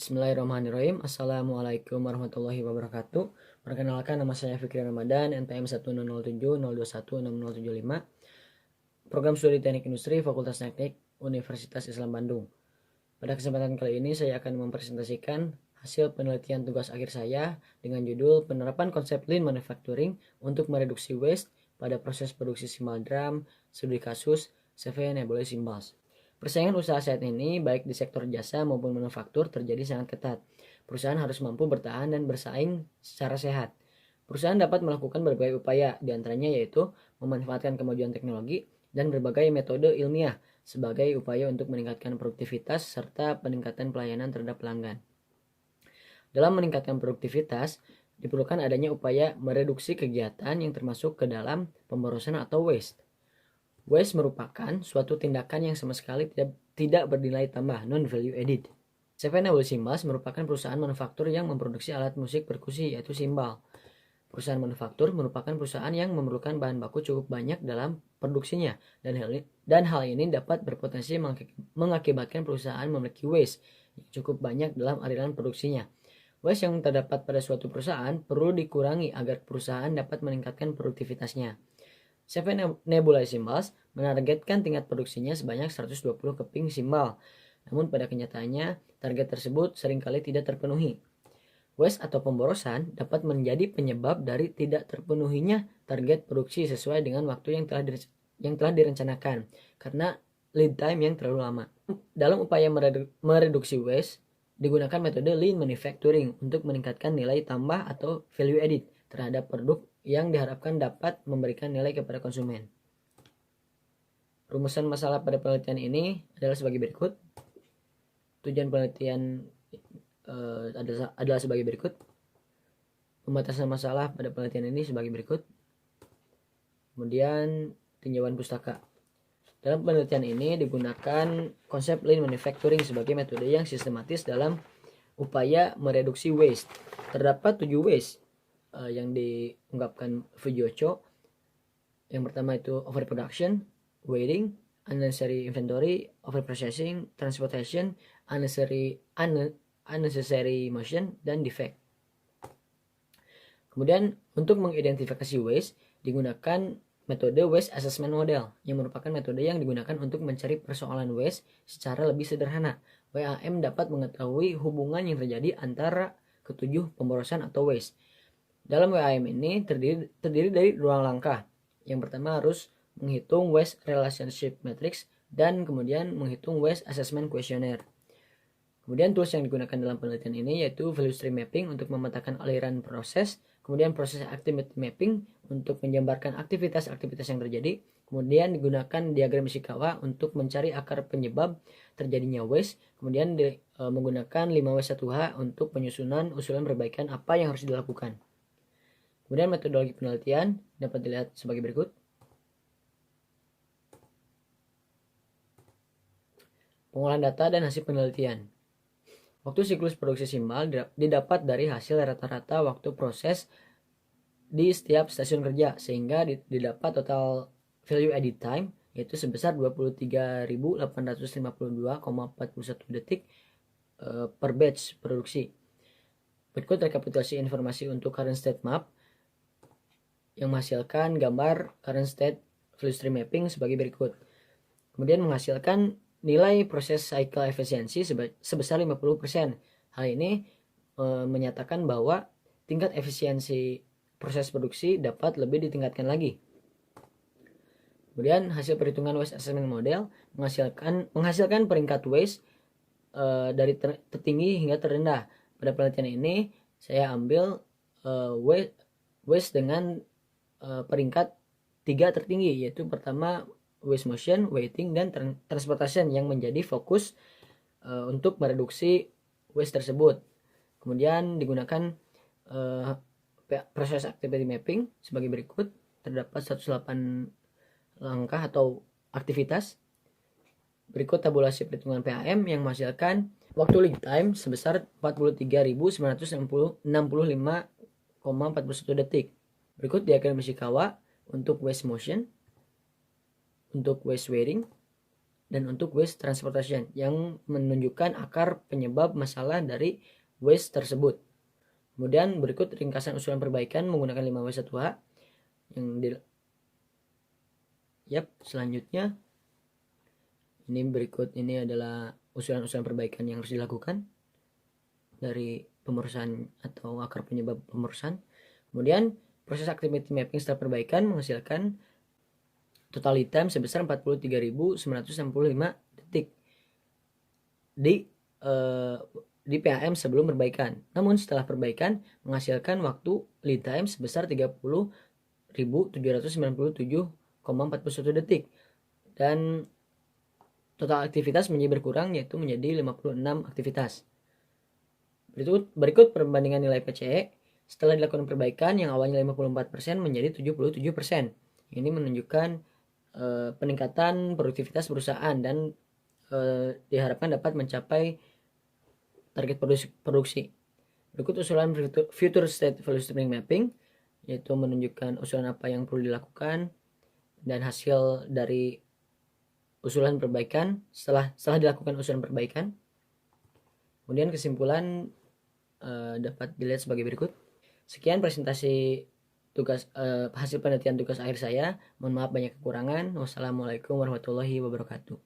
Bismillahirrahmanirrahim. Assalamualaikum warahmatullahi wabarakatuh. Perkenalkan, nama saya Fikri Ramadan, NPM 1007002160075, Program Studi Teknik Industri, Fakultas Teknik, Universitas Islam Bandung. Pada kesempatan kali ini saya akan mempresentasikan hasil penelitian tugas akhir saya dengan judul Penerapan Konsep Lean Manufacturing untuk Mereduksi Waste pada Proses Produksi Simbal Drum, Studi Kasus, CV Nebulae Symbols. Persaingan usaha saat ini, baik di sektor jasa maupun manufaktur, terjadi sangat ketat. Perusahaan harus mampu bertahan dan bersaing secara sehat. Perusahaan dapat melakukan berbagai upaya, diantaranya yaitu memanfaatkan kemajuan teknologi dan berbagai metode ilmiah sebagai upaya untuk meningkatkan produktivitas serta peningkatan pelayanan terhadap pelanggan. Dalam meningkatkan produktivitas, diperlukan adanya upaya mereduksi kegiatan yang termasuk ke dalam pemborosan atau waste. Waste merupakan suatu tindakan yang sama sekali tidak bernilai tambah, non-value added. Seven Nebulae Symbols merupakan perusahaan manufaktur yang memproduksi alat musik perkusi, yaitu simbal. Perusahaan manufaktur merupakan perusahaan yang memerlukan bahan baku cukup banyak dalam produksinya, dan hal ini dapat berpotensi mengakibatkan perusahaan memiliki waste yang cukup banyak dalam aliran produksinya. Waste yang terdapat pada suatu perusahaan perlu dikurangi agar perusahaan dapat meningkatkan produktivitasnya. Seven Nebulae Symbols menargetkan tingkat produksinya sebanyak 120 keping simbal. Namun pada kenyataannya, target tersebut seringkali tidak terpenuhi. Waste atau pemborosan dapat menjadi penyebab dari tidak terpenuhinya target produksi sesuai dengan waktu yang telah direncanakan karena lead time yang terlalu lama. Dalam upaya mereduksi waste, digunakan metode lean manufacturing untuk meningkatkan nilai tambah atau value added terhadap produk yang diharapkan dapat memberikan nilai kepada konsumen. Rumusan masalah pada penelitian ini adalah sebagai berikut. Tujuan penelitian adalah sebagai berikut. Pembatasan masalah pada penelitian ini sebagai berikut. Kemudian tinjauan pustaka. Dalam penelitian ini digunakan konsep lean manufacturing sebagai metode yang sistematis dalam upaya mereduksi waste. Terdapat 7 waste yang diungkapkan Fujiocho. Yang pertama itu overproduction, waiting, unnecessary inventory, overprocessing, transportation, unnecessary motion, dan defect. Kemudian untuk mengidentifikasi waste digunakan metode waste assessment model yang merupakan metode yang digunakan untuk mencari persoalan waste secara lebih sederhana. WAM dapat mengetahui hubungan yang terjadi antara ketujuh pemborosan atau waste. Dalam WAM ini terdiri dari 2 langkah. Yang pertama harus menghitung waste relationship matrix dan kemudian menghitung waste assessment questionnaire. Kemudian tools yang digunakan dalam penelitian ini yaitu value stream mapping untuk memetakan aliran proses, kemudian proses activity mapping untuk menjabarkan aktivitas-aktivitas yang terjadi, kemudian digunakan diagram Ishikawa untuk mencari akar penyebab terjadinya waste, kemudian menggunakan 5W1H untuk penyusunan usulan perbaikan apa yang harus dilakukan. Kemudian metodologi penelitian dapat dilihat sebagai berikut. Pengolahan data dan hasil penelitian. Waktu siklus produksi simbal didapat dari hasil rata-rata waktu proses di setiap stasiun kerja, sehingga didapat total value added time yaitu sebesar 23.852,41 detik per batch produksi. Berikut rekapitulasi informasi untuk current state map yang menghasilkan gambar current state value stream mapping sebagai berikut. Kemudian menghasilkan nilai proses cycle efisiensi sebesar 50%. Hal ini menyatakan bahwa tingkat efisiensi proses produksi dapat lebih ditingkatkan lagi. Kemudian hasil perhitungan waste assessment model menghasilkan peringkat waste dari tertinggi hingga terendah. Pada penelitian ini saya ambil waste dengan peringkat 3 tertinggi, yaitu pertama waste motion, waiting, dan transportation yang menjadi fokus untuk mereduksi waste tersebut. Kemudian digunakan proses activity mapping sebagai berikut. Terdapat 108 langkah atau aktivitas. Berikut tabulasi perhitungan PAM yang menghasilkan waktu lead time sebesar 43.965,41 detik. Berikut diagram Ishikawa untuk waste motion, untuk waste waiting, dan untuk waste transportation yang menunjukkan akar penyebab masalah dari waste tersebut. Kemudian berikut ringkasan usulan perbaikan menggunakan 5W1H yang selanjutnya ini adalah usulan-usulan perbaikan yang harus dilakukan dari pemerusahaan atau akar penyebab pemerusahaan. Kemudian proses activity mapping setelah perbaikan menghasilkan total time sebesar 43.965 detik di PAM sebelum perbaikan. Namun setelah perbaikan menghasilkan waktu lead time sebesar 30.797,41 detik dan total aktivitas menjadi berkurang, yaitu menjadi 56 aktivitas. Berikut perbandingan nilai PCE setelah dilakukan perbaikan yang awalnya 54% menjadi 77%. Ini menunjukkan peningkatan produktivitas perusahaan dan diharapkan dapat mencapai target produksi. Berikut usulan future state value stream mapping, yaitu menunjukkan usulan apa yang perlu dilakukan dan hasil dari usulan perbaikan setelah dilakukan usulan perbaikan. Kemudian kesimpulan dapat dilihat sebagai berikut. Sekian presentasi hasil penelitian tugas akhir saya. Mohon maaf banyak kekurangan. Wassalamualaikum warahmatullahi wabarakatuh.